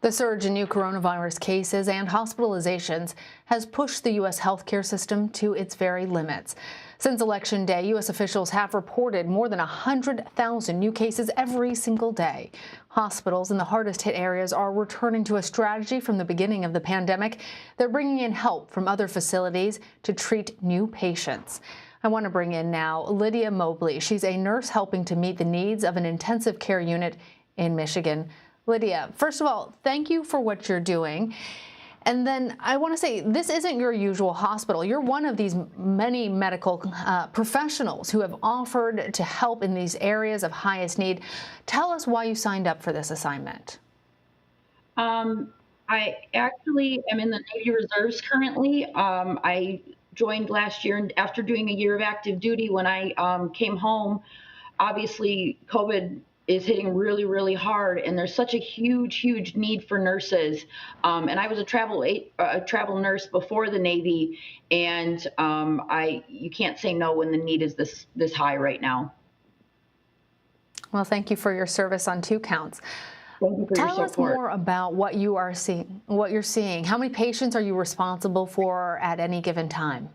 The surge in new coronavirus cases and hospitalizations has pushed the U.S. healthcare system to its very limits. Since Election Day, U.S. officials have reported more than 100,000 new cases every single day. Hospitals in the hardest hit areas are returning to a strategy from the beginning of the pandemic. They're bringing in help from other facilities to treat new patients. I want to bring in now Lydia Mobley. She's a nurse helping to meet the needs of an intensive care unit in Michigan. Lydia, first of all, thank you for what you're doing. And then I want to say, this isn't your usual hospital. You're one of these many medical professionals who have offered to help in these areas of highest need. Tell us why you signed up for this assignment. I actually am in the Navy Reserves currently. I joined last year, and after doing a year of active duty, when I came home, obviously COVID is hitting really, really hard, and there's such a huge need for nurses. And I was a travel nurse before the Navy, and you can't say no when the need is this high right now. Well, thank you for your service on 2 counts. Thank you for your support. Tell us more about what you're seeing. How many patients are you responsible for at any given time?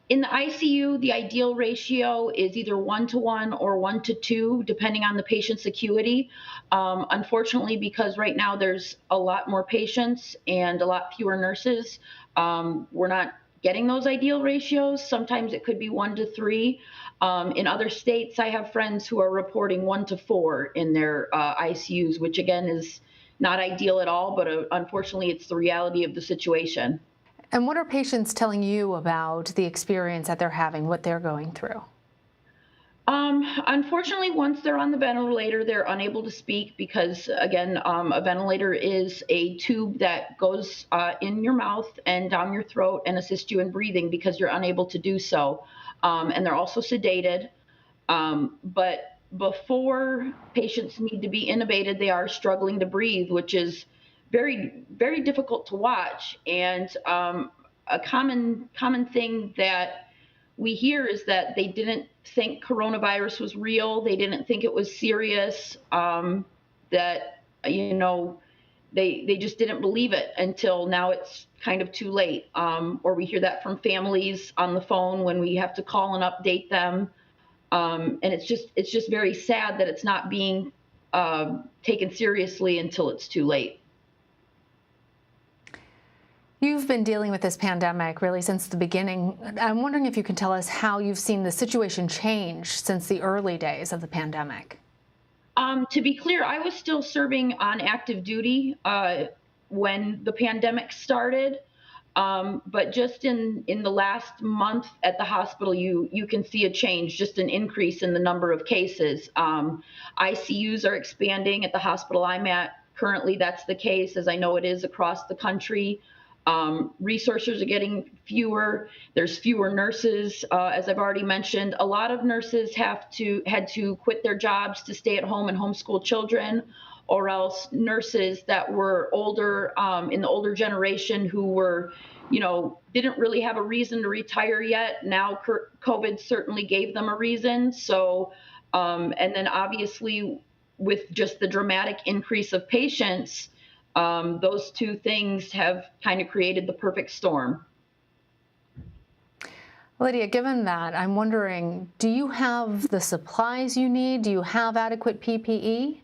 In the ICU, the ideal ratio is either 1-to-1 or 1-to-2, depending on the patient's acuity. Unfortunately, because right now there's a lot more patients and a lot fewer nurses, we're not getting those ideal ratios. Sometimes it could be 1-to-3. In other states, I have friends who are reporting 1-to-4 in their ICUs, which again is not ideal at all, but unfortunately it's the reality of the situation. And what are patients telling you about the experience that they're having, what they're going through? Unfortunately, once they're on the ventilator, they're unable to speak because, again, a ventilator is a tube that goes in your mouth and down your throat and assists you in breathing because you're unable to do so. And they're also sedated. But before patients need to be intubated, they are struggling to breathe, which is very difficult to watch. And a common thing that we hear is that they didn't think coronavirus was real. They didn't think it was serious. That they just didn't believe it until now it's kind of too late. Or we hear that from families on the phone when we have to call and update them. And it's just very sad that it's not being taken seriously until it's too late. You've been dealing with this pandemic really since the beginning. I'm wondering if you can tell us how you've seen the situation change since the early days of the pandemic. To be clear, I was still serving on active duty when the pandemic started. But just in the last month at the hospital, you can see a change, just an increase in the number of cases. ICUs are expanding at the hospital I'm at. Currently, that's the case, as I know it is across the country. Resources are getting fewer. There's fewer nurses, as I've already mentioned. A lot of nurses had to quit their jobs to stay at home and homeschool children, or else nurses that were older, in the older generation who were, didn't really have a reason to retire yet. Now COVID certainly gave them a reason. So, and then obviously with just the dramatic increase of patients, those 2 things have kind of created the perfect storm. Lydia, given that, I'm wondering, do you have the supplies you need? Do you have adequate PPE?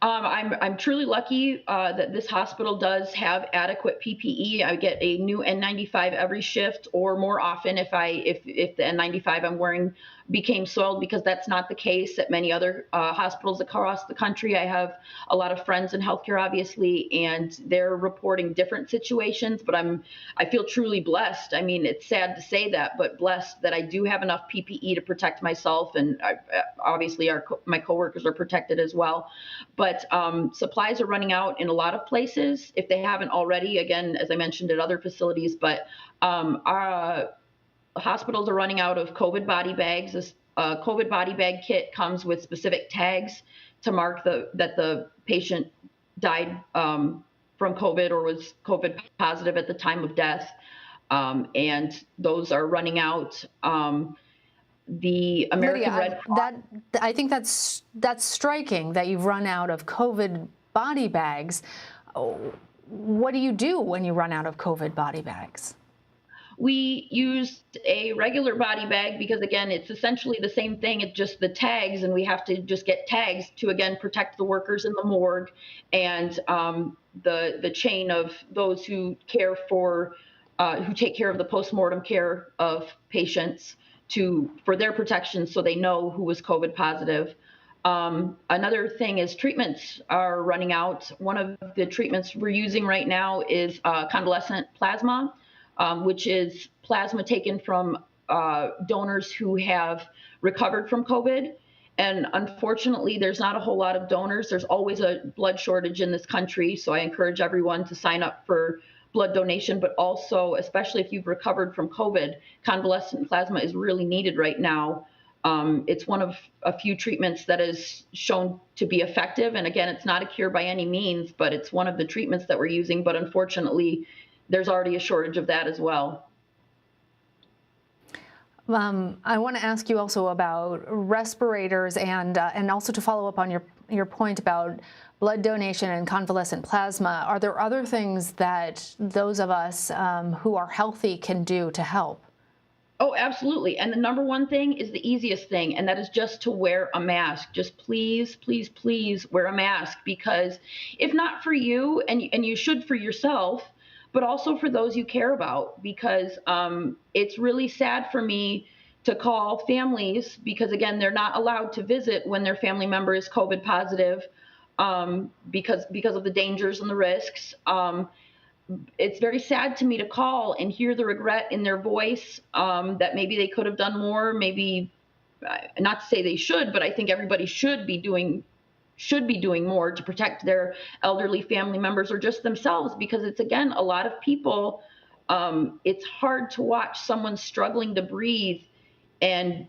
I'm truly lucky that this hospital does have adequate PPE. I get a new N95 every shift, or more often if the N95 I'm wearing became soiled, because that's not the case at many other hospitals across the country. I have a lot of friends in healthcare, obviously, and they're reporting different situations, but I feel truly blessed. I mean, it's sad to say that, but blessed that I do have enough PPE to protect myself, and obviously my coworkers are protected as well. But supplies are running out in a lot of places, if they haven't already, again, as I mentioned, at other facilities. But our hospitals are running out of COVID body bags. This COVID body bag kit comes with specific tags to mark that the patient died from COVID or was COVID positive at the time of death. And those are running out. The American Lydia, Red Cross. I think that's striking that you've run out of COVID body bags. Oh, what do you do when you run out of COVID body bags? We used a regular body bag because, again, it's essentially the same thing. It's just the tags, and we have to just get tags to, again, protect the workers in the morgue and the chain of those who care for who take care of the postmortem care of patients for their protection, so they know who was COVID positive. Another thing is treatments are running out. One of the treatments we're using right now is convalescent plasma, which is plasma taken from donors who have recovered from COVID. And unfortunately, there's not a whole lot of donors. There's always a blood shortage in this country. So I encourage everyone to sign up for blood donation, but also, especially if you've recovered from COVID, convalescent plasma is really needed right now. It's one of a few treatments that is shown to be effective. And again, it's not a cure by any means, but it's one of the treatments that we're using. But unfortunately, there's already a shortage of that as well. I want to ask you also about respirators and also to follow up on your point about blood donation and convalescent plasma. Are there other things that those of us who are healthy can do to help? Oh, absolutely. And the number one thing is the easiest thing, and that is just to wear a mask. Just please, please, please wear a mask, because if not for you, and you should for yourself, but also for those you care about, because it's really sad for me to call families, because again, they're not allowed to visit when their family member is COVID positive because of the dangers and the risks. It's very sad to me to call and hear the regret in their voice that maybe they could have done more. Maybe not to say they should, but I think everybody should be doing more to protect their elderly family members or just themselves, because it's, again, a lot of people. It's hard to watch someone struggling to breathe and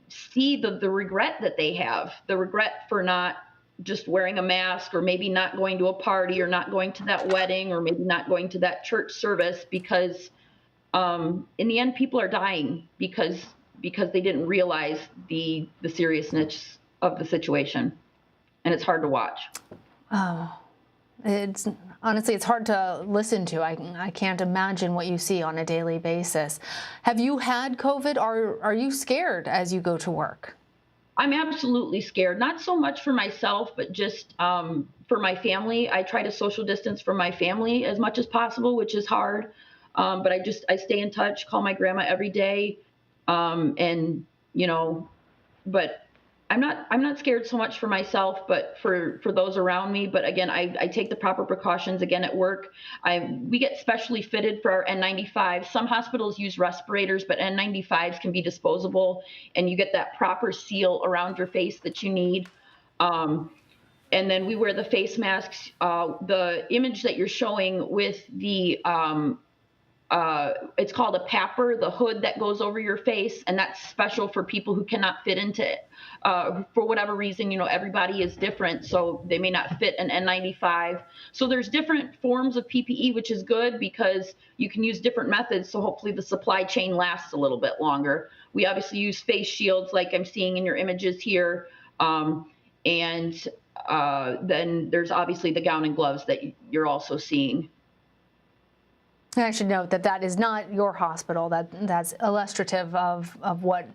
see the regret that they have, the regret for not just wearing a mask, or maybe not going to a party, or not going to that wedding, or maybe not going to that church service, because in the end, people are dying because they didn't realize the seriousness of the situation. And it's hard to watch. Oh, it's honestly, it's hard to listen to. I can't imagine what you see on a daily basis. Have you had COVID? Are you scared as you go to work? I'm absolutely scared, not so much for myself, but just for my family. I try to social distance from my family as much as possible, which is hard. But I stay in touch, call my grandma every day. And, but I'm not scared so much for myself, but for those around me. But again, I take the proper precautions again at work. We get specially fitted for our N95s. Some hospitals use respirators, but N95s can be disposable, and you get that proper seal around your face that you need. And then we wear the face masks. The image that you're showing with the it's called a papper, the hood that goes over your face, and that's special for people who cannot fit into it. For whatever reason, everybody is different, so they may not fit an N95. So there's different forms of PPE, which is good because you can use different methods, so hopefully the supply chain lasts a little bit longer. We obviously use face shields like I'm seeing in your images here. And then there's obviously the gown and gloves that you're also seeing. I should note that is not your hospital. That's illustrative of what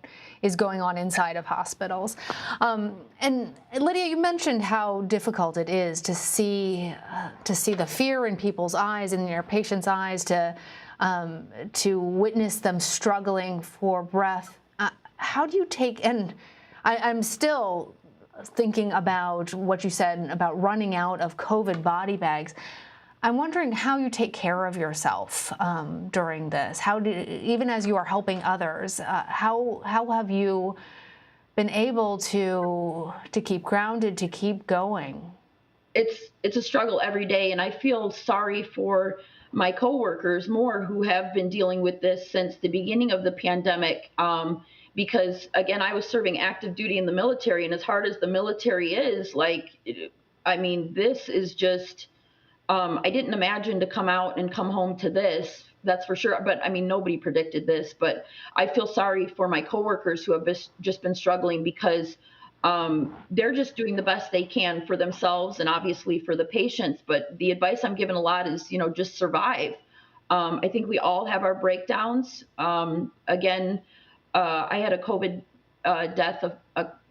is going on inside of hospitals. And Lydia, you mentioned how difficult it is to see the fear in people's eyes, in your patients' eyes, to witness them struggling for breath. How do you take? And I'm still thinking about what you said about running out of COVID body bags. I'm wondering how you take care of yourself during this. Even as you are helping others, how have you been able to keep grounded, to keep going? It's a struggle every day, and I feel sorry for my coworkers more who have been dealing with this since the beginning of the pandemic. Because again, I was serving active duty in the military, and as hard as the military is, this is just. I didn't imagine to come out and come home to this, that's for sure. But nobody predicted this. But I feel sorry for my coworkers who have just been struggling because They're just doing the best they can for themselves and obviously for the patients. But the advice I'm given a lot is, just survive. I think we all have our breakdowns. Again, I had a COVID death of,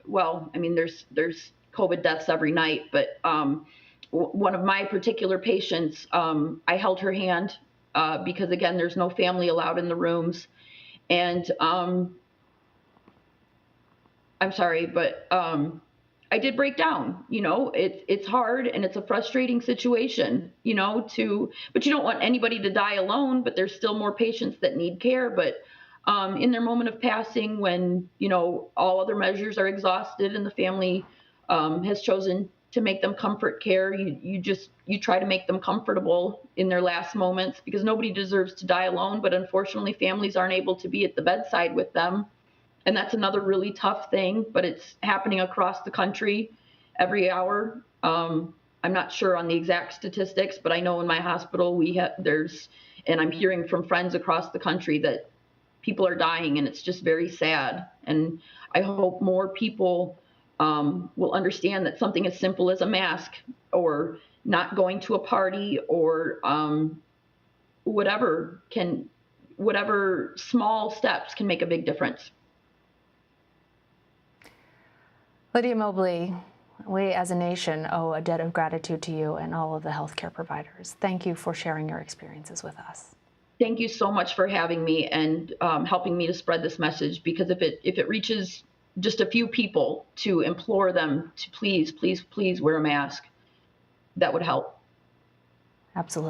well, I mean, there's COVID deaths every night, but one of my particular patients, I held her hand because again, there's no family allowed in the rooms, and I'm sorry, but I did break down. It's hard and it's a frustrating situation. But you don't want anybody to die alone. But there's still more patients that need care. But in their moment of passing, when all other measures are exhausted and the family has chosen to make them comfort care, you try to make them comfortable in their last moments, because nobody deserves to die alone. But unfortunately, families aren't able to be at the bedside with them. And that's another really tough thing, but it's happening across the country every hour. I'm not sure on the exact statistics, but I know in my hospital and I'm hearing from friends across the country that people are dying, and it's just very sad. And I hope more people will understand that something as simple as a mask, or not going to a party, or whatever small steps can make a big difference. Lydia Mobley, we as a nation owe a debt of gratitude to you and all of the healthcare providers. Thank you for sharing your experiences with us. Thank you so much for having me and helping me to spread this message, because if it reaches just a few people to implore them to please, please, please wear a mask, that would help. Absolutely.